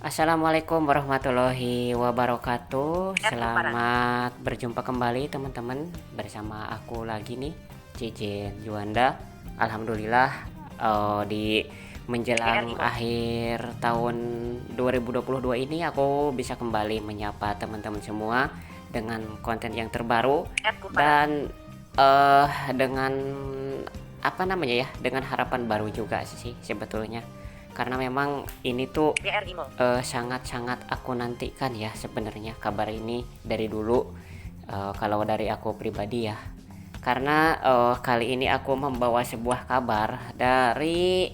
Assalamualaikum warahmatullahi wabarakatuh. Selamat berjumpa kembali teman-teman, bersama aku lagi nih, Cijen Juanda. Alhamdulillah, di menjelang akhir tahun 2022 ini aku bisa kembali menyapa teman-teman semua dengan konten yang terbaru dan dengan apa namanya ya, dengan harapan baru juga sih sebetulnya, karena memang ini tuh sangat-sangat aku nantikan ya sebenarnya kabar ini dari dulu. Kalau dari aku pribadi ya, karena kali ini aku membawa sebuah kabar dari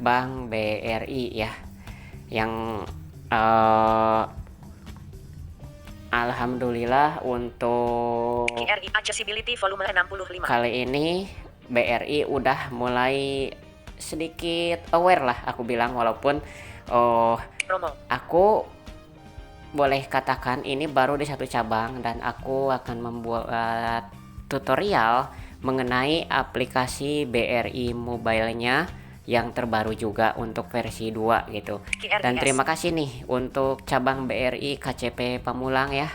Bank BRI ya, yang uh, alhamdulillah untuk kali ini BRI udah mulai sedikit aware lah aku bilang, walaupun aku boleh katakan ini baru di satu cabang dan aku akan membuat tutorial mengenai aplikasi BRI Mobile-nya yang terbaru juga untuk versi 2 gitu. Dan terima kasih nih untuk cabang BRI KCP Pamulang ya.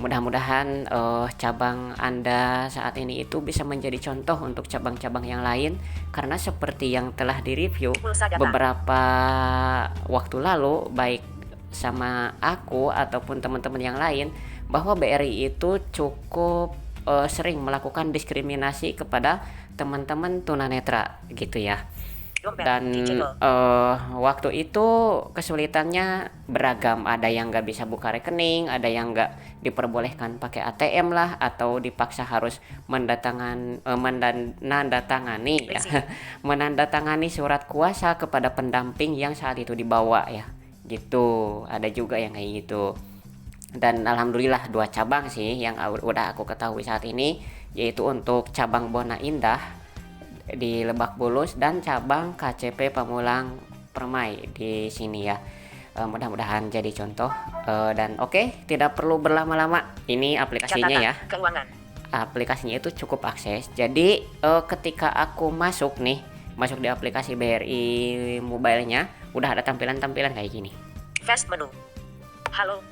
Mudah-mudahan cabang Anda saat ini itu bisa menjadi contoh untuk cabang-cabang yang lain, karena seperti yang telah direview beberapa waktu lalu baik sama aku ataupun teman-teman yang lain, bahwa BRI itu cukup sering melakukan diskriminasi kepada teman-teman tunanetra gitu ya. Dan waktu itu kesulitannya beragam, ada yang nggak bisa buka rekening, ada yang nggak diperbolehkan pakai ATM lah, atau dipaksa harus menandatangani ya, menandatangani surat kuasa kepada pendamping yang saat itu dibawa ya, gitu. Ada juga yang kayak gitu. Dan alhamdulillah dua cabang sih yang udah aku ketahui saat ini, yaitu untuk cabang Bona Indah di Lebak Bulus dan cabang KCP Pamulang Permai di sini ya. Mudah-mudahan jadi contoh. Dan oke, tidak perlu berlama-lama, ini aplikasinya ya. Aplikasinya itu cukup akses. Jadi ketika aku masuk di aplikasi BRI Mobile-nya, udah ada tampilan-tampilan kayak gini. Fast menu. Halo.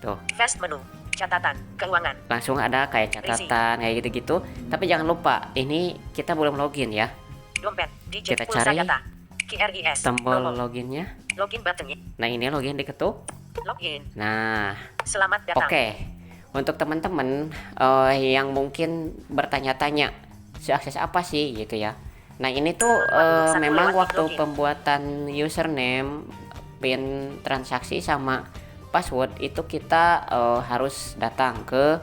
Tuh. Fast menu. Catatan, keuangan. Langsung ada kayak catatan kayak gitu-gitu. Tapi jangan lupa, ini kita belum login ya. Dompet, kita cari data. QRIS, tombol loginnya. Login buttonnya. Nah, ini login diketuk. Login. Nah, selamat datang. Oke. Untuk teman-teman yang mungkin bertanya-tanya, seakses apa sih gitu ya. Nah, ini tuh memang waktu pembuatan username, PIN transaksi sama password itu kita harus datang ke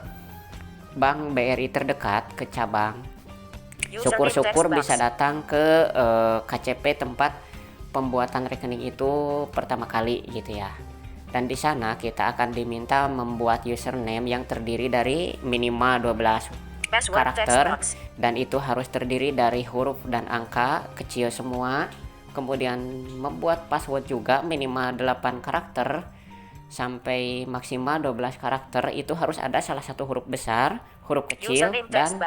bank BRI terdekat, ke cabang. Syukur-syukur bisa datang ke KCP tempat pembuatan rekening itu pertama kali gitu ya. Dan di sana kita akan diminta membuat username yang terdiri dari minimal 12 karakter, dan itu harus terdiri dari huruf dan angka kecil semua. Kemudian membuat password juga minimal 8 karakter sampai maksimal 12 karakter, itu harus ada salah satu huruf besar, huruf kecil, dan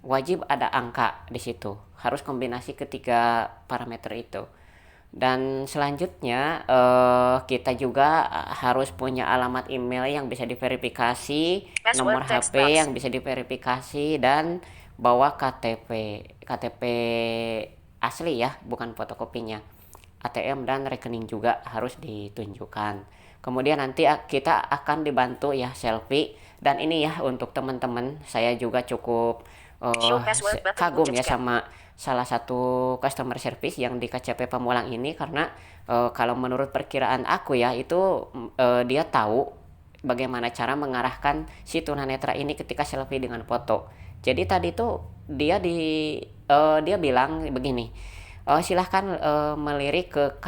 wajib ada angka di situ. Harus kombinasi ketiga parameter itu. Dan selanjutnya kita juga harus punya alamat email yang bisa diverifikasi, nomor HP yang bisa diverifikasi, dan bawa KTP asli ya, bukan fotokopinya. ATM dan rekening juga harus ditunjukkan. Kemudian nanti kita akan dibantu ya selfie. Dan ini ya untuk teman-teman, saya juga cukup kagum ya sama salah satu customer service yang di KCP Pamulang ini, karena kalau menurut perkiraan aku ya, itu dia tahu bagaimana cara mengarahkan si tunanetra ini ketika selfie dengan foto. Jadi tadi tuh dia bilang begini, silahkan melirik ke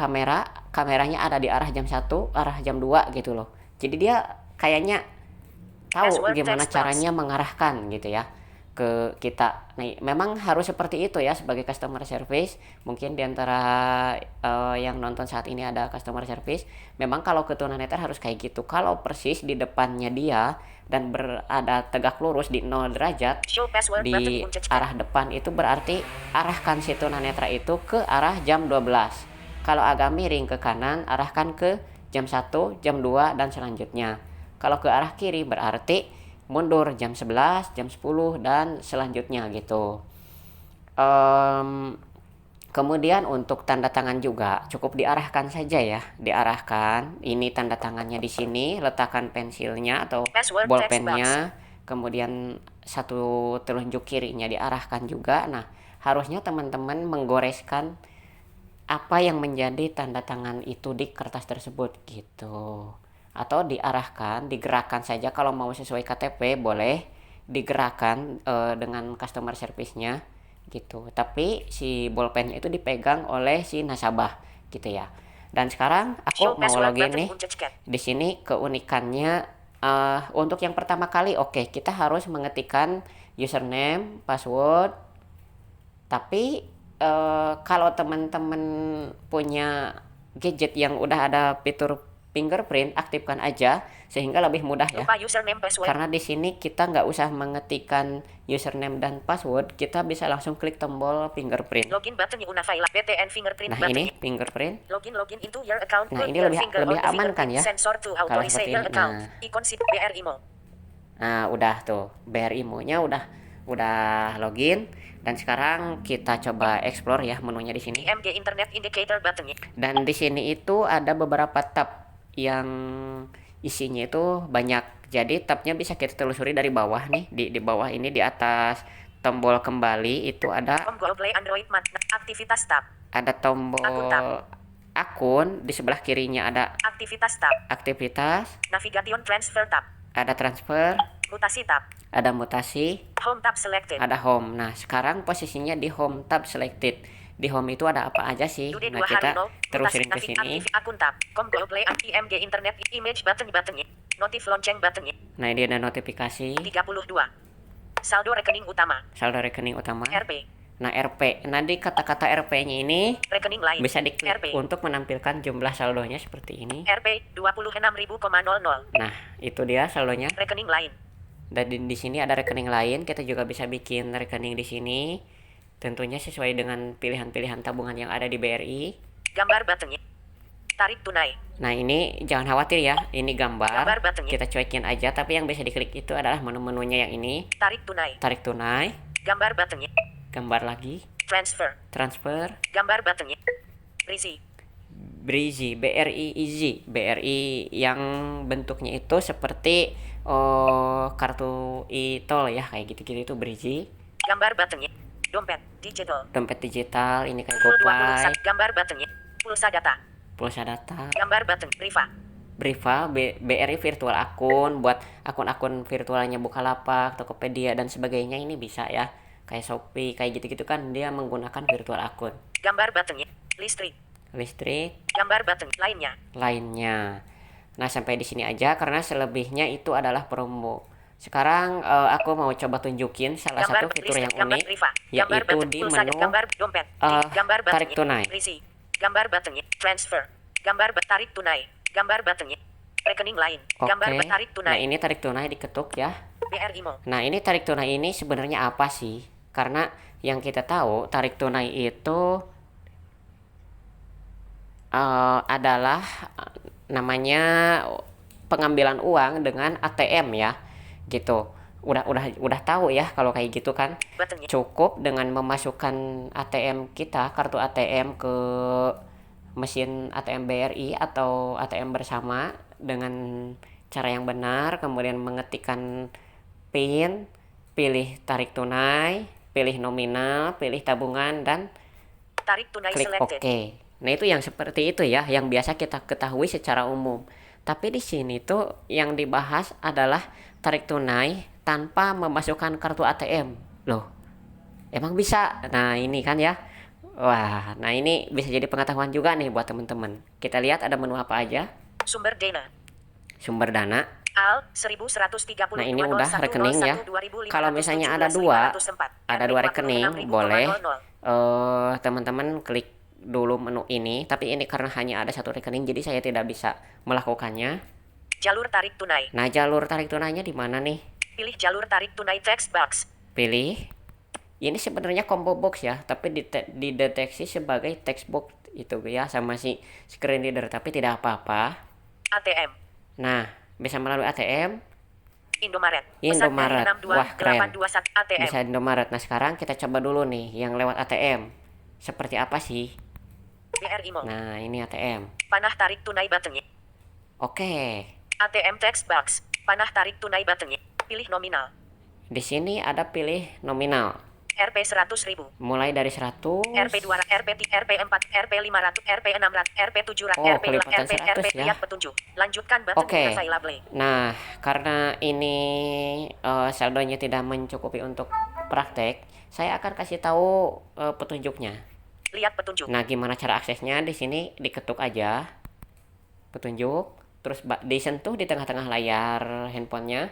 kameranya ada di arah jam 1, arah jam 2 gitu loh. Jadi dia kayaknya tahu gimana caranya mengarahkan gitu ya ke kita. Nah, memang harus seperti itu ya sebagai customer service. Mungkin diantara yang nonton saat ini ada customer service. Memang kalau ke tunanetra harus kayak gitu. Kalau persis di depannya dia dan berada tegak lurus di 0 derajat di arah depan, itu berarti arahkan si tunanetra itu ke arah jam 12. Kalau agak miring ke kanan, arahkan ke jam 1, jam 2, dan selanjutnya. Kalau ke arah kiri berarti mundur jam 11, jam 10, dan selanjutnya gitu. Kemudian untuk tanda tangan juga cukup diarahkan saja ya, diarahkan. Ini tanda tangannya di sini, letakkan pensilnya atau Password text box. bolpennya, kemudian satu telunjuk kirinya diarahkan juga. Nah, harusnya teman-teman menggoreskan apa yang menjadi tanda tangan itu di kertas tersebut gitu. Atau diarahkan, digerakkan saja kalau mau sesuai KTP boleh digerakkan dengan customer service-nya gitu. Tapi si bolpennya itu dipegang oleh si nasabah gitu ya. Dan sekarang aku Show mau password login button nih. unchecked. Di sini keunikannya untuk yang pertama kali kita harus mengetikkan username, password. Tapi kalau teman-teman punya gadget yang udah ada fitur fingerprint, aktifkan aja sehingga lebih mudah ya. Lupa username password. Karena di sini kita nggak usah mengetikkan username dan password, kita bisa langsung klik tombol fingerprint. Login button una file BTN fingerprint Nah button. ini fingerprint. Login into your account. Nah, Put ini the lebih finger lebih on the aman kan fingerprint ya? Sensor to Kalau authorize seperti your ini. account. Nah. Icon sip BRI Mo. Nah udah tuh BRI Mo-nya udah login. Dan sekarang kita coba explore ya menunya di sini. IMG Internet Indicator button. Dan di sini itu ada beberapa tab yang isinya itu banyak. Jadi tabnya bisa kita telusuri dari bawah nih. Di bawah ini di atas tombol kembali itu ada Google Play Android Mat. Aktivitas tab. tombol Akun tab. akun. Di sebelah kirinya ada Aktivitas tab. aktivitas, Navigation transfer tab. ada transfer, Mutasi tab. ada mutasi, Home tab selected. ada home. Nah sekarang posisinya di home tab selected. Di home itu ada apa aja sih? Today Nah 2 hari kita 0. terusin ke sini. Akun tab. Google Play IMG Internet Image button. Notif lonceng button. Nah ini ada notifikasi, 32. Saldo rekening utama. saldo rekening utama. RP. Nah RP, nah di kata-kata RP-nya ini Rekening lain. bisa diklik RP. untuk menampilkan jumlah saldonya seperti ini. RP 26.000,00. Nah itu dia saldonya. Rekening lain. Dan di sini ada rekening lain, kita juga bisa bikin rekening di sini. Tentunya sesuai dengan pilihan-pilihan tabungan yang ada di BRI. Gambar button. Tarik tunai. Nah ini jangan khawatir ya, ini gambar. Gambar button. Kita cuekin aja, tapi yang bisa diklik itu adalah menu-menunya yang ini. Tarik tunai. Tarik tunai, Gambar button. gambar lagi, Transfer. transfer, Gambar button. Brizi. BRI, BRI Easy, BRI yang bentuknya itu seperti kartu e-tol ya, kayak gitu-gitu itu BRI. Gambar button. Dompet digital. Dompet digital ini kayak Pukul GoPay, 21. Gambar button. Pulsa data. pulsa data, Gambar button. Briva. Briva, BRI virtual akun buat akun-akun virtualnya Bukalapak, Tokopedia dan sebagainya, ini bisa ya. Kayak Shopee, kayak gitu-gitu kan dia menggunakan virtual akun. Gambar button. Listrik. Listrik, Gambar button. Lainnya. lainnya. Nah sampai di sini aja karena selebihnya itu adalah promo. Sekarang aku mau coba tunjukin salah satu fitur yang gambar unik, Briva. Gambar yaitu button. di Pulsa menu gambar dompet. Gambar button. tarik tunai. Brizi. Gambar button. Transfer. Gambar tarik tunai. Gambar button. Rekening lain. Gambar Oke. tarik Nah tunai. ini tarik tunai diketuk ya. BRI Mo. Nah ini tarik tunai ini sebenarnya apa sih? Karena yang kita tahu tarik tunai itu adalah namanya pengambilan uang dengan ATM ya, gitu. Udah tahu ya kalau kayak gitu kan. Button. Cukup dengan memasukkan ATM kita, kartu ATM ke mesin ATM BRI atau ATM bersama dengan cara yang benar, kemudian mengetikkan PIN, pilih tarik tunai, pilih nominal, pilih tabungan, dan Tarik tunai klik selected. OK. Nah itu yang seperti itu ya, yang biasa kita ketahui secara umum. Tapi di sini tuh yang dibahas adalah tarik tunai tanpa memasukkan kartu ATM. Loh, emang bisa? Nah ini kan ya. Wah, nah ini bisa jadi pengetahuan juga nih buat teman-teman. Kita lihat ada menu apa aja. Sumber dana. Sumber dana. Al 1130. Nah ini udah rekening ya. Kalau misalnya ada dua rekening, boleh teman-teman klik dulu menu ini. Tapi ini karena hanya ada satu rekening, jadi saya tidak bisa melakukannya. Jalur tarik tunai. Nah jalur tarik tunainya di mana nih? Pilih jalur tarik tunai text box. Pilih. Ini sebenarnya combo box ya, tapi dideteksi sebagai text box itu ya sama si screen reader, tapi tidak apa-apa. ATM. Nah, bisa melalui ATM. Indomaret. Pesan dari Indomaret. Wah, keren. 62821 ATM. Bisa Indomaret. Nah, sekarang kita coba dulu nih yang lewat ATM. Seperti apa sih? BRI Mall. Nah, ini ATM. Panah tarik tunai buttonnya. Oke. ATM text box. Panah tarik tunai buttonnya. Pilih nominal. Di sini ada pilih nominal. Rp 100.000. Mulai dari 100. Rp 200, Rp 4, Rp 500, Rp 600, Rp 700, Oh, Rp kelipatan 100 ya. lihat petunjuk. Lanjutkan button Oke. available. Nah, karena ini saldonya tidak mencukupi untuk praktek, saya akan kasih tahu petunjuknya. Lihat petunjuk. Nah, gimana cara aksesnya? Di sini diketuk aja petunjuk, terus disentuh di tengah-tengah layar handphonenya.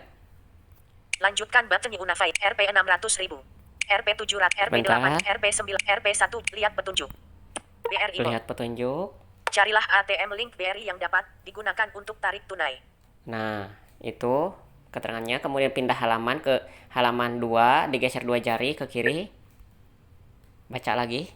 Lanjutkan button Unify. Rp 600.000. Rp 700, Rp 8, Rp 9, Rp 1. Lihat petunjuk. BRI Mall. Lihat petunjuk. Carilah ATM link BRI yang dapat digunakan untuk tarik tunai. Nah, itu keterangannya. Kemudian pindah halaman ke halaman 2, digeser 2 jari ke kiri. Baca lagi.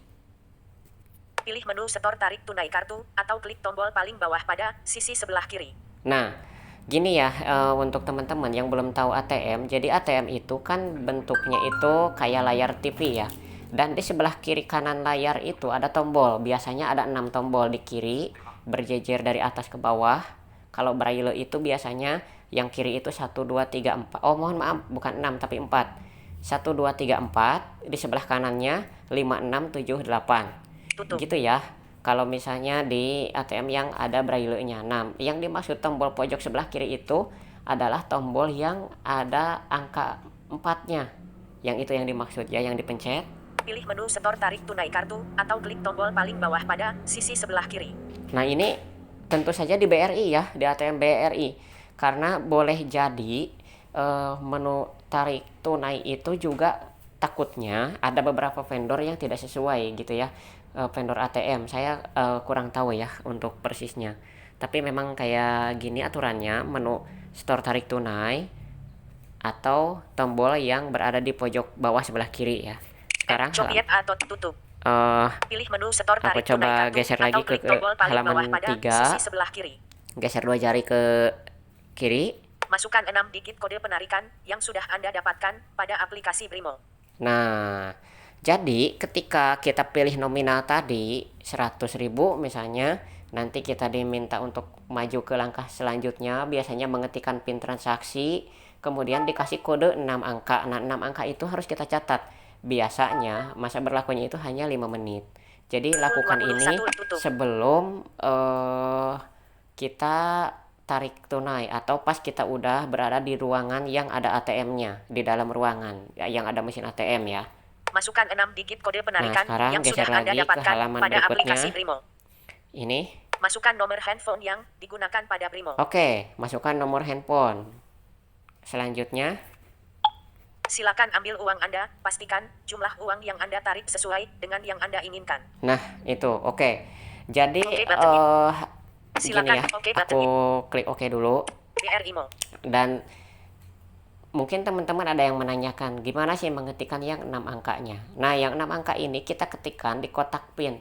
Pilih menu setor tarik tunai kartu atau klik tombol paling bawah pada sisi sebelah kiri. Nah, gini ya, untuk teman-teman yang belum tahu ATM, jadi ATM itu kan bentuknya itu kayak layar TV ya. Dan di sebelah kiri kanan layar itu ada tombol. Biasanya ada 6 tombol di kiri, berjejer dari atas ke bawah. Kalau braille itu biasanya yang kiri itu 1, 2, 3, 4. Oh, mohon maaf, bukan 6 tapi 4. 1, 2, 3, 4. Di sebelah kanannya 5, 6, 7, 8. Tutup. Gitu ya. Kalau misalnya di ATM yang ada braille-nya. Nah, yang dimaksud tombol pojok sebelah kiri itu adalah tombol yang ada angka 4-nya. Yang itu yang dimaksud ya, yang dipencet. Pilih menu setor tarik tunai kartu atau klik tombol paling bawah pada sisi sebelah kiri. Nah, ini tentu saja di BRI ya, di ATM BRI. Karena boleh jadi menu tarik tunai itu juga takutnya ada beberapa vendor yang tidak sesuai gitu ya. Vendor ATM saya kurang tahu ya untuk persisnya, tapi memang kayak gini aturannya, menu store tarik tunai atau tombol yang berada di pojok bawah sebelah kiri ya. Sekarang Copiet atau tutup. Pilih menu setor aku tarik tunai coba kartu geser lagi atau ke klik tombol paling bawah halaman pada 3, sisi sebelah kiri. geser 2 jari ke kiri. Masukkan 6 digit kode penarikan yang sudah Anda dapatkan pada aplikasi Brimo. Nah, jadi ketika kita pilih nominal tadi 100.000 misalnya, nanti kita diminta untuk maju ke langkah selanjutnya, biasanya mengetikkan PIN transaksi, kemudian dikasih kode 6 angka. Nah, 6 angka itu harus kita catat. Biasanya masa berlakunya itu hanya 5 menit. Jadi lakukan ini sebelum kita tarik tunai atau pas kita udah berada di ruangan yang ada ATM-nya, di dalam ruangan yang ada mesin ATM ya. Masukkan 6 digit kode penarikan yang geser sudah Anda lagi ke dapatkan halaman pada berikutnya. aplikasi Brimo. Ini. Masukkan nomor handphone yang digunakan pada Brimo. Oke, masukkan nomor handphone. Selanjutnya, silakan ambil uang Anda, pastikan jumlah uang yang Anda tarik sesuai dengan yang Anda inginkan. Nah, itu oke. Jadi silakan gini ya, aku klik oke dulu. BRI Mall. Dan mungkin teman-teman ada yang menanyakan gimana sih mengetikkan yang 6 angkanya. Nah, yang 6 angka ini kita ketikkan di kotak PIN,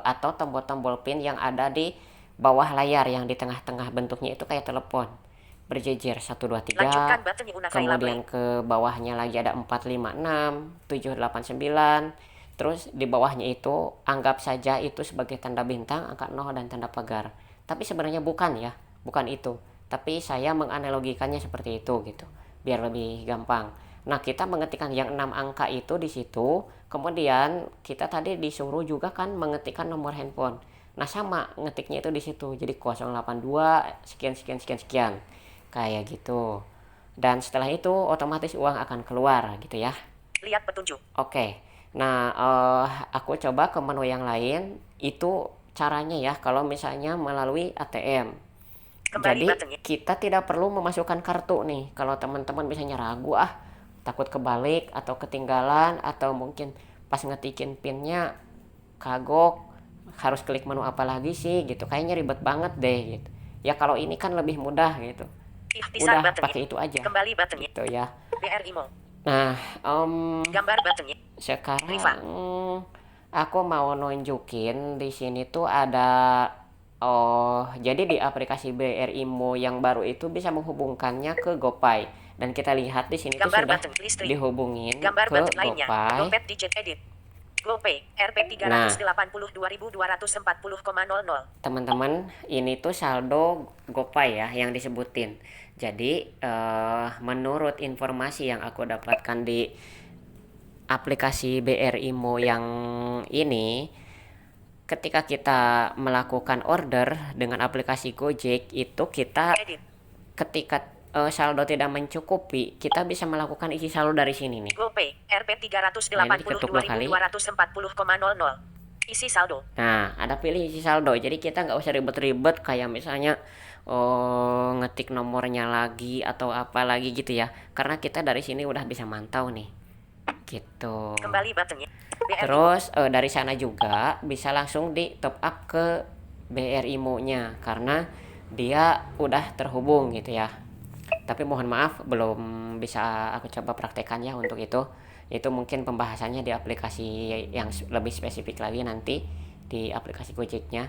atau tombol-tombol PIN yang ada di bawah layar, yang di tengah-tengah bentuknya itu kayak telepon. Berjejer 1, 2, 3. Kemudian ke bawahnya lagi ada 4, 5, 6, 7, 8, 9. Terus di bawahnya itu anggap saja itu sebagai tanda bintang, angka 0 dan tanda pagar. Tapi sebenarnya bukan ya, bukan itu. Tapi saya menganalogikannya seperti itu gitu, biar lebih gampang. Nah, kita mengetikkan yang 6 angka itu di situ, kemudian kita tadi disuruh juga kan mengetikkan nomor handphone. Nah, sama ngetiknya itu di situ. Jadi 082 sekian sekian sekian sekian. Kayak gitu. Dan setelah itu otomatis uang akan keluar gitu ya. Lihat petunjuk. Oke. Nah, aku coba ke menu yang lain. Itu caranya ya kalau misalnya melalui ATM. Jadi kita tidak perlu memasukkan kartu nih. Kalau teman-teman misalnya ragu, takut kebalik atau ketinggalan, atau mungkin pas ngetikin pinnya kagok, harus klik menu apa lagi sih gitu, kayaknya ribet banget deh gitu. Ya kalau ini kan lebih mudah gitu. Udah pakai itu aja. Kembali buttonnya. Gitu ya. BRI Mall. Nah, gambar buttonnya. sekarang aku mau nunjukin di sini tuh ada, oh, jadi di aplikasi BRI Mo yang baru itu bisa menghubungkannya ke GoPay. Dan kita lihat di sini tuh Gambar sudah button listrik. dihubungin Gambar ke button lainnya. GoPay. Dompet digit edit. GoPay Rp Nah, 382.240,00. teman-teman, ini tuh saldo GoPay ya yang disebutin. Jadi menurut informasi yang aku dapatkan di aplikasi BRI Mo yang ini, ketika kita melakukan order dengan aplikasi Gojek itu kita Edit. ketika saldo tidak mencukupi, kita bisa melakukan isi saldo dari sini nih. GoPay Rp Nah, ini diketuk 2 kali. 382.240,00. Isi saldo. Nah, ada pilih isi saldo. Jadi kita nggak usah ribet-ribet kayak misalnya ngetik nomornya lagi atau apa lagi gitu ya. Karena kita dari sini udah bisa mantau nih. Gitu. Kembali buttonnya. BRI. Terus dari sana juga bisa langsung di top up ke BRI Mo-nya karena dia udah terhubung gitu ya. Tapi mohon maaf belum bisa aku coba praktekan ya untuk itu. Itu mungkin pembahasannya di aplikasi yang lebih spesifik lagi nanti di aplikasi Gojeknya.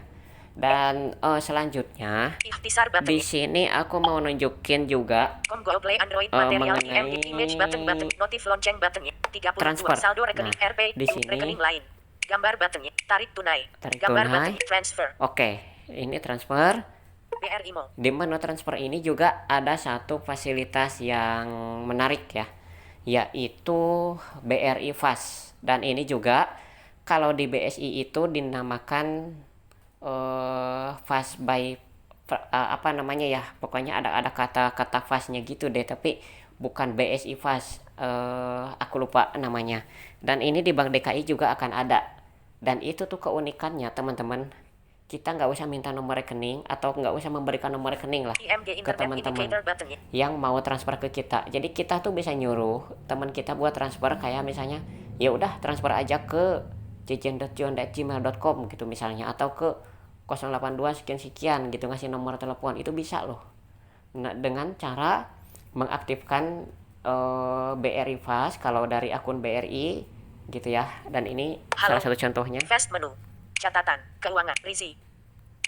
Dan selanjutnya Ikhtisar di buttonnya. sini aku mau nunjukin juga Go Play Android material mengenai image button notif lonceng buttonnya 32 transfer. saldo rekening Nah, Rp di sini rekening lain gambar buttonnya tarik tunai tarik gambar tunai. buttonnya transfer Oke, ini transfer. BRI Mo. Di menu transfer ini juga ada satu fasilitas yang menarik ya, yaitu BRI Fast. Dan ini juga kalau di BSI itu dinamakan fast by apa namanya ya, pokoknya ada kata-kata fastnya gitu deh, tapi bukan BSI Fast, aku lupa namanya. Dan ini di Bank DKI juga akan ada. Dan itu tuh keunikannya teman-teman, kita nggak usah minta nomor rekening atau nggak usah memberikan nomor rekening lah IMG ke Internet teman-teman Indicator buttonnya yang mau transfer ke kita. Jadi kita tuh bisa nyuruh teman kita buat transfer, kayak misalnya ya udah transfer aja ke jejen.jon@gmail.com gitu misalnya, atau ke 082 sekian sekian gitu, ngasih nomor telepon itu bisa loh. Nah, dengan cara mengaktifkan BRI Fast kalau dari akun BRI gitu ya. Dan ini Halo. salah satu contohnya. fast menu catatan keuangan Rizi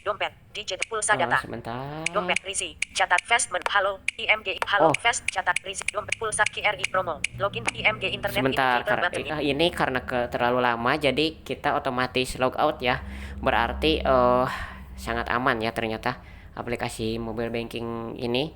dompet digit pulsa data Sebentar. dompet Rizi catat fast menu halo IMG halo Oh. fast catat Rizi dompet pulsa KRI promo login IMG Internet Sebentar, Indicator buttonnya ini karena terlalu lama jadi kita otomatis log out ya. Berarti sangat aman ya ternyata aplikasi mobile banking ini.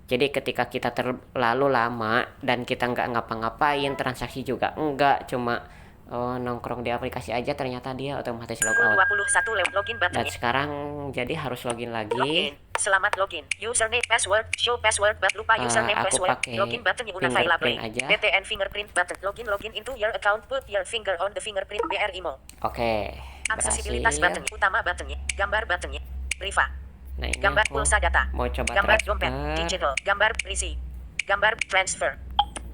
Jadi ketika kita terlalu lama dan kita nggak ngapa-ngapain, transaksi juga enggak, cuma nongkrong di aplikasi aja, ternyata dia otomatis log out. 21 login Dan buttonnya sekarang jadi harus login lagi. login selamat login username password show password lupa username Aku password pakai login buttonnya Unify fingerprint Library aja. BTN fingerprint button login into your account put your finger on the fingerprint BRI Mo. Oke, Aksesibilitas berhasil. button utama buttonnya gambar buttonnya Riva Nah, ini gambar aku pulsa data mau coba gambar transfer. dompet digital gambar Rizi gambar transfer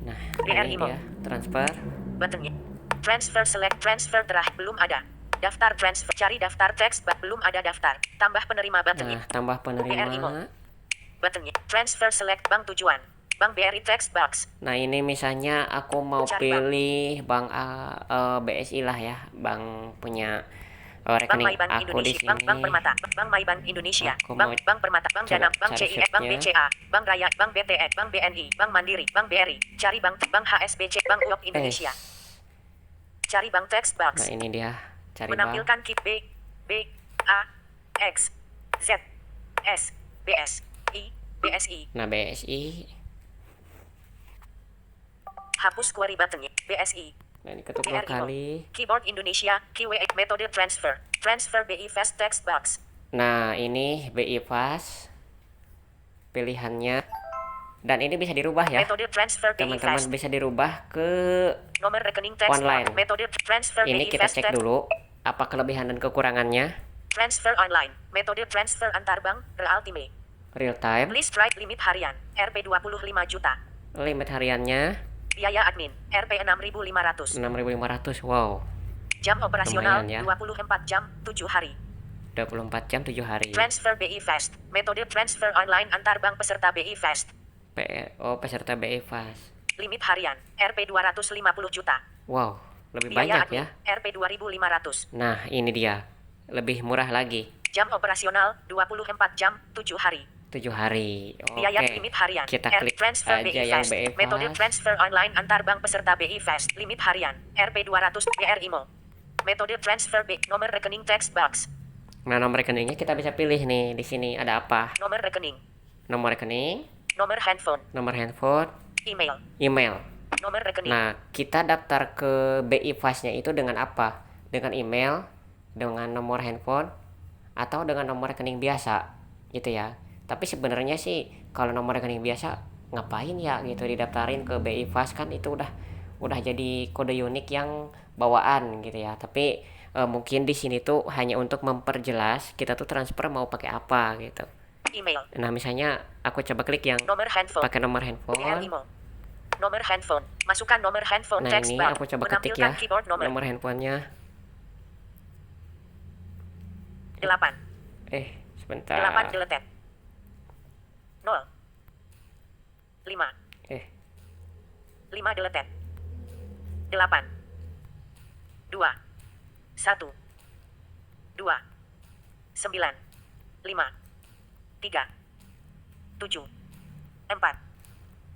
Nah, BRI ini Mo. dia transfer. buttonnya transfer select transfer terah belum ada daftar transfer cari daftar teks belum ada daftar tambah penerima buttonnya Nah, tambah BRI Mo. penerima. buttonnya transfer select bank tujuan bank BRI text box Nah, ini misalnya aku mau Cari pilih bank BSI lah ya, bank punya Bank rekening Maybank aku di Indonesia, sini. Bank Permata, Bank Maybank Indonesia, Aku Bank mau Bank Permata, Bank coba Danam, Bank cari CIF, Bank sheetnya. BCA, Bank Raya, Bank BTN, Bank BNI, Bank Mandiri, Bank BRI, cari Bank HSBC, Bank UOB Indonesia, cari Bank text Nah, box, ini dia cari bank. menampilkan key B A X Z S BSI, Nah, BSI. hapus query buttonnya, BSI, Nah, ini ketuk 2 BRI Mo. kali. Keyboard Indonesia, keyword metode transfer, transfer BI fast text box, Nah, ini BI Fast pilihannya. Dan ini bisa dirubah ya. metode transfer BI Teman-teman fast, bisa dirubah ke nomor rekening text online. box, metode transfer Ini BI kita fast cek text, dulu apa kelebihan dan kekurangannya. transfer online, metode transfer antar bank, Realtime, Real time, please try limit harian, Rp 25 juta, limit hariannya biaya admin, Rp 6.500, 6.500. Wow, jam operasional, Lumayan ya. 24 jam, 7 hari, 24 jam 7 hari. transfer BI fast, metode transfer online antar bank peserta BI fast, PO peserta BI Fast. limit harian, Rp 250 juta, Wow, lebih Biaya banyak ya. admin, Rp 2.500. Nah, ini dia. Lebih murah lagi. Jam operasional 24 jam 7 hari. 7 hari. Biaya Oke. limit harian. Kita R klik transfer aja BI yang Fast. BI Metode Fast. transfer online antar bank peserta BI Fast. Limit harian. Rp 200 BR IMO. Metode transfer B. Nomor rekening text box. Nah, nomor rekeningnya kita bisa pilih nih. Di sini ada apa? Nomor rekening. Nomor rekening, Nomor handphone. nomor handphone, Email. email. Nomor rekening. Nah, kita daftar ke BI Fast-nya itu dengan apa? Dengan email, dengan nomor handphone, atau dengan nomor rekening biasa, gitu ya. Tapi sebenarnya sih kalau nomor rekening biasa ngapain ya gitu didaftarin ke BI Fast, kan itu udah jadi kode unik yang bawaan gitu ya. Tapi mungkin di sini tuh hanya untuk memperjelas kita tuh transfer mau pakai apa gitu. Email. Nah, misalnya aku coba klik yang Nomor handphone. pakai nomor BR handphone. IMO. Nomor handphone. Masukkan nomor handphone Nah, text ini box. aku coba ketik Menampilkan ya keyboard nomor. nomor handphonenya. 8. Sebentar. 8 deleted. 0. 5. 5 deleted. 8. 2. 1. 2. 9. 5. 3. 7. 4.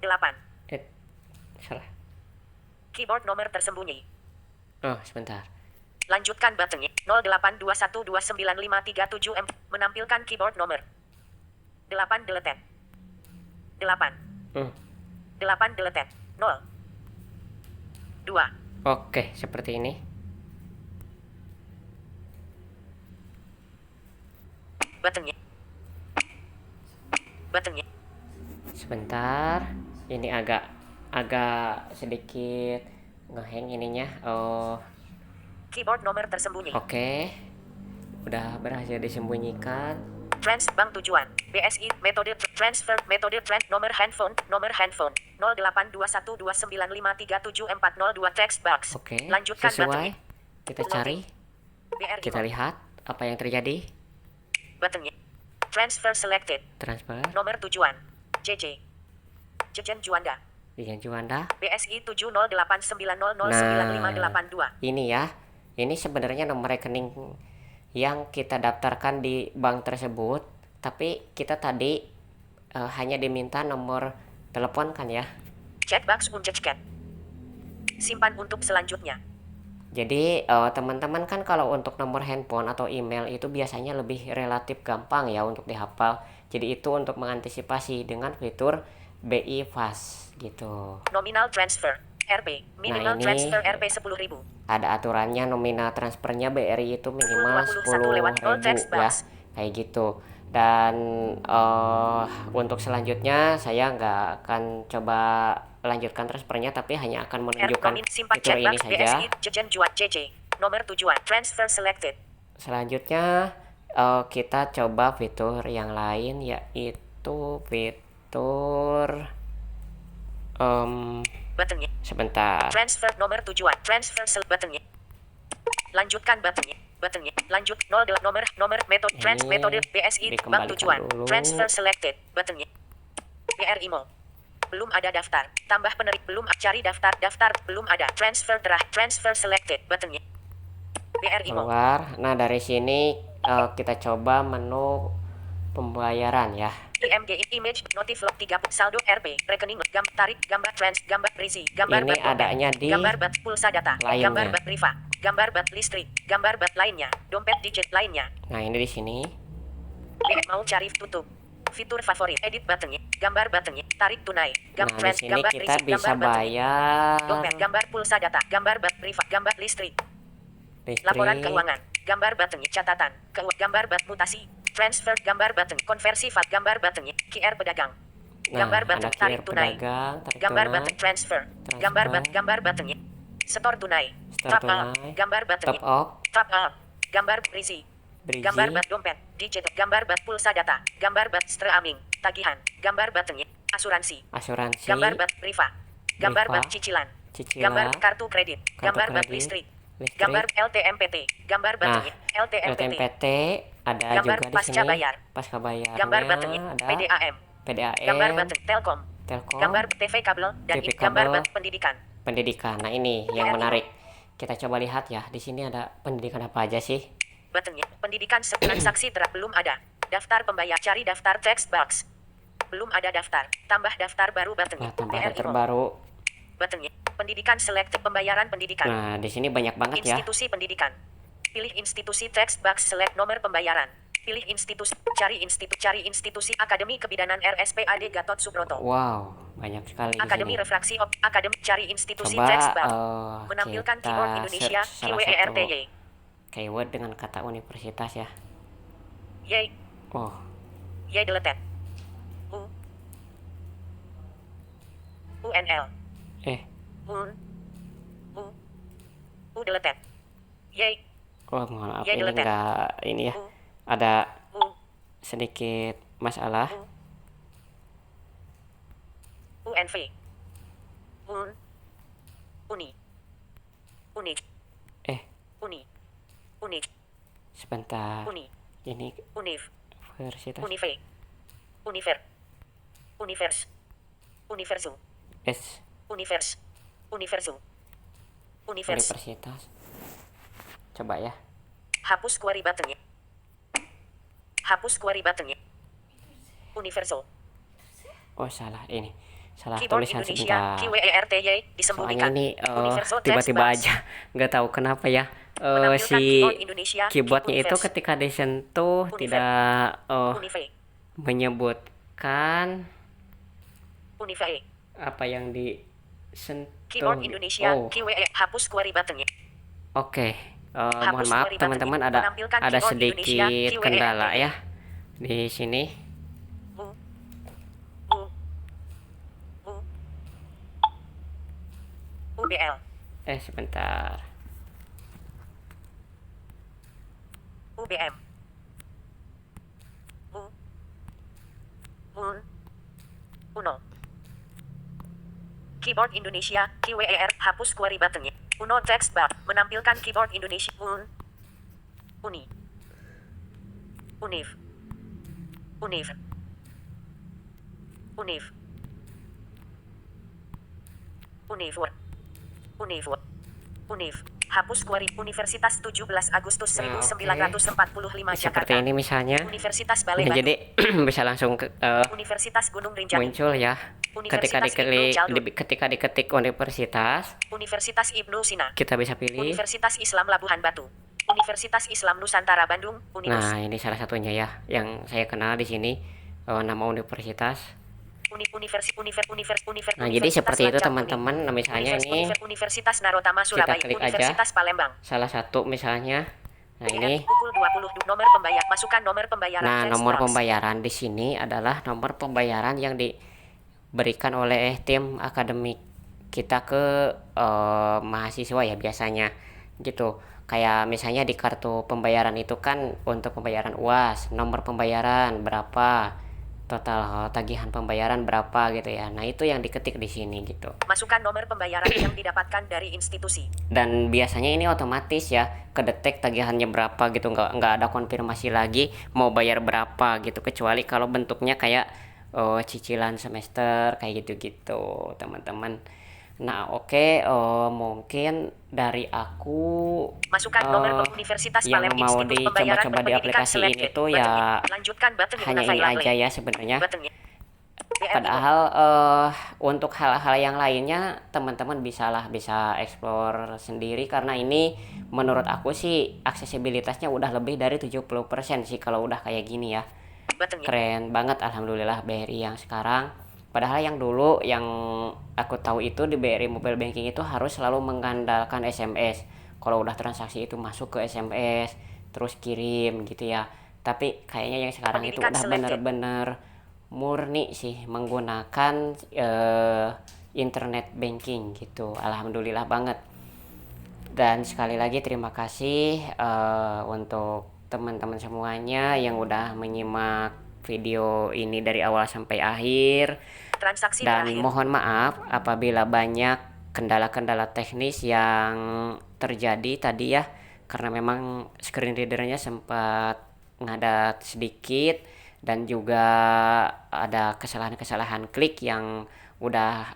8. Salah. Keyboard nomor tersembunyi. Oh, sebentar. Lanjutkan buttonnya. 0821295337M. Menampilkan keyboard nomor. 8 deleted. 8. 8 deleted. 0. 2. Oke, seperti ini. Buttonnya. Buttonnya. Sebentar. Ini agak sedikit ngehang ininya. Oh, Keyboard nomor tersembunyi. oke. Udah berhasil disembunyikan. Bank tujuan. BSI. Metode transfer. Metode nomor handphone. 082129537402 text box. Oke. Lanjutkan Sesuai. buttonnya. Kita cari. BR Kita IMO. lihat apa yang terjadi. Buttonnya. Transfer selected. Transfer. Nomor tujuan. JJ. Jejen Juanda. Dengan Juanda. BSI 70890095582. Ini ya. Ini sebenarnya nomor rekening yang kita daftarkan di bank tersebut, tapi kita tadi hanya diminta nomor telepon kan ya. Checkbox unchecked. Simpan untuk selanjutnya. Jadi teman-teman kan kalau untuk nomor handphone atau email itu biasanya lebih relatif gampang ya untuk dihafal. Jadi itu untuk mengantisipasi dengan fitur BI Fast gitu. Nominal transfer. RP. Minimal ini transfer RP 10.000. Ada aturannya, nominal transfernya BRI itu minimal 10.000 ya, kayak gitu. Dan untuk selanjutnya saya nggak akan coba lanjutkan transfernya, tapi hanya akan menunjukkan fitur ini saja. JJ. Nomor tujuan. Transfer selected. Selanjutnya kita coba fitur yang lain, yaitu fitur buttonnya. sebentar. Transfer nomor tujuan. Transfer buttonnya. Lanjutkan buttonnya. Buttonnya. Lanjut nomor metode metode BSI bank tujuan. Dulu. Transfer selected. Buttonnya. BR IMO. Belum ada daftar. Tambah penerima. Belum cari daftar. Daftar belum ada. Transfer transfer selected. Buttonnya. BR IMO. Keluar. Nah, dari sini kita coba menu pembayaran ya. IMG image notif log 3 saldo RP rekening tarik gambar gambar berisi gambar ini adanya di gambar pulsa data lainnya. Gambar priva gambar listrik gambar lainnya dompet digit lainnya. Nah, ini di sini mau cari tutup fitur favorit edit buttonnya gambar buttonnya tarik tunai nah, di sini gambar kita berisi bisa bayar dompet gambar pulsa data gambar priva gambar listrik laporan keuangan gambar buttonnya catatan gambar mutasi transfer gambar button konversi gambar buttonnya QR pedagang gambar button tarik tunai gambar button transfer gambar buttonnya store tunai top up gambar buttonnya top up gambar berisi gambar dompet digital gambar pulsa data gambar streaming tagihan gambar buttonnya asuransi gambar priva gambar cicilan gambar kartu kredit gambar listrik gambar LTMPT gambar buttonnya LTMPT ada gambar juga di pasca sini bayar pasca bayarnya gambar buttonnya ada PDAM PDAM gambar button Telkom gambar TV kabel dan TV gambar kabel, pendidikan. Nah, ini yang menarik. Kita coba lihat ya, di sini ada pendidikan apa aja sih? Buttonnya. Pendidikan transaksi belum ada. Daftar pembayar. Cari daftar text box. Belum ada daftar. Tambah daftar baru buttonnya. Nah, tambah BRI daftar Mall. baru. Buttonnya. Pendidikan select pembayaran pendidikan. Nah, di sini banyak banget ya. Institusi pendidikan. Pilih institusi text box select nomor pembayaran. Pilih institusi. Cari institusi Akademi Kebidanan RSPAD Gatot Subroto. Wow, banyak sekali di Akademi sini. Refraksi Akademi. Cari institusi Coba text box. Menampilkan kita keyboard Indonesia search salah satu QWERTY. keyword dengan kata universitas ya. Yay. Oh, Yay deleted. UNL. U deleted. Yay. oh mohon maaf Ya, ini deleted. enggak ini ya. Ada U sedikit masalah. UNV. Uni. Unik. Uni. Unik. Sebentar. Uni. Ini Univ. universitas Unive. Univer. Univers. Universum. S Univers. Universum. Univers. universitas. Coba ya. Hapus query buttonnya. Hapus query buttonnya. Universal. Oh, salah ini. Salah Keyboard tulisan Indonesia sebentar. QWERTY Soalnya disembunyikan. ini Universal text tiba-tiba box. aja nggak tahu kenapa ya. Menampilkan Si keyboard Indonesia keyboardnya itu Univers. ketika disentuh Univer. tidak Unive. menyebutkan Unive. apa yang disentuh. Keyboard Indonesia Oh, QWE hapus query buttonnya. oke. Mohon Hapus maaf query teman-teman, button. Menampilkan ada keyboard sedikit Indonesia, kendala QWERTY. ya di sini. U U U UBL. Sebentar. UBM. Uno. Keyboard Indonesia QWER hapus query buttonnya. Uno text bar menampilkan keyboard Indonesia Uni. Univ. Univ. Univ. Univur. Univur. Univ. Hapus query Universitas 17 Agustus Nah, 1945 Seperti Jakarta. ini misalnya. Universitas Balai Nah, Batu. jadi bisa langsung Universitas Gunung Rinjani. muncul ya. Ketika Universitas Ibnu Khaldun. ketika diketik universitas, Universitas Ibnu Sina. kita bisa pilih. Universitas Islam Labuhan Batu. Universitas Islam Nusantara Bandung. Univers. Nah, ini salah satunya ya yang saya kenal di sini, nama universitas. Nah, jadi seperti itu teman-teman. Nah, misalnya ini Universitas Narotama Surabaya. klik aja. Universitas Palembang. salah satu misalnya. Nah, ini. Pukul 20 nomor pembayar. Masukkan nomor pembayaran. Nah, text nomor box. pembayaran di sini adalah nomor pembayaran yang diberikan oleh tim akademik kita ke mahasiswa ya biasanya gitu. Kayak misalnya di kartu pembayaran itu kan untuk pembayaran UAS, nomor pembayaran berapa, total tagihan pembayaran berapa gitu ya. Nah, itu yang diketik di sini gitu. Masukkan nomor pembayaran yang didapatkan dari institusi. Dan biasanya ini otomatis ya kedetek tagihannya berapa gitu, nggak ada konfirmasi lagi mau bayar berapa gitu, kecuali kalau bentuknya kayak cicilan semester kayak gitu-gitu teman-teman. Nah, oke, mungkin dari aku Masukkan nomor Universitas yang Palembang mau Institut Pembayaran dicoba-coba di Berpendidikan aplikasi ini Selected. tuh ya Buttonnya. Lanjutkan button hanya ini file aja link. ya sebenarnya. Buttonnya. Padahal untuk hal-hal yang lainnya teman-teman bisa explore sendiri, karena ini menurut aku sih aksesibilitasnya udah lebih dari 70% sih kalau udah kayak gini ya. Buttonnya. Keren banget alhamdulillah BRI yang sekarang. Padahal yang dulu yang aku tahu itu di BRI Mobile Banking itu harus selalu mengandalkan SMS. Kalau udah transaksi itu masuk ke SMS terus kirim gitu ya. Tapi kayaknya yang sekarang itu Pendidikan udah selected. bener-bener murni sih menggunakan internet banking gitu. Alhamdulillah banget. Dan sekali lagi terima kasih untuk teman-teman semuanya yang udah menyimak video ini dari awal sampai akhir. Transaksi Dan terakhir. mohon maaf apabila banyak kendala-kendala teknis yang terjadi tadi ya, karena memang screen readernya sempat ngadat sedikit dan juga ada kesalahan-kesalahan klik yang udah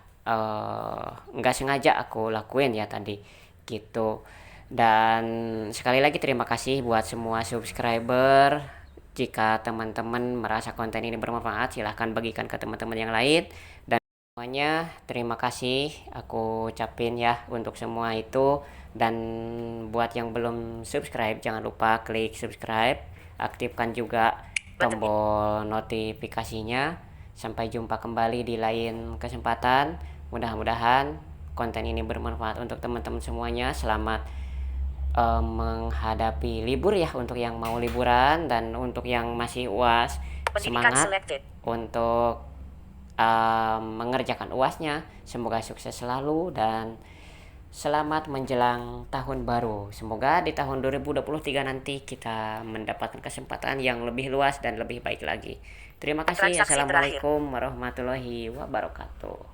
nggak sengaja aku lakuin ya tadi. gitu. Dan sekali lagi terima kasih buat semua subscriber. Jika teman-teman merasa konten ini bermanfaat, silahkan bagikan ke teman-teman yang lain. Dan semuanya terima kasih aku ucapin ya untuk semua itu. Dan buat yang belum subscribe, jangan lupa klik subscribe, aktifkan juga tombol notifikasinya. Sampai jumpa kembali di lain kesempatan. Mudah-mudahan konten ini bermanfaat untuk teman-teman semuanya. Selamat menghadapi libur ya untuk yang mau liburan, dan untuk yang masih UAS Pendidikan semangat selected. untuk mengerjakan UASnya. Semoga sukses selalu dan selamat menjelang tahun baru. Semoga di tahun 2023 nanti kita mendapatkan kesempatan yang lebih luas dan lebih baik lagi. Terima kasih. Transaksi terakhir. Assalamualaikum warahmatullahi wabarakatuh.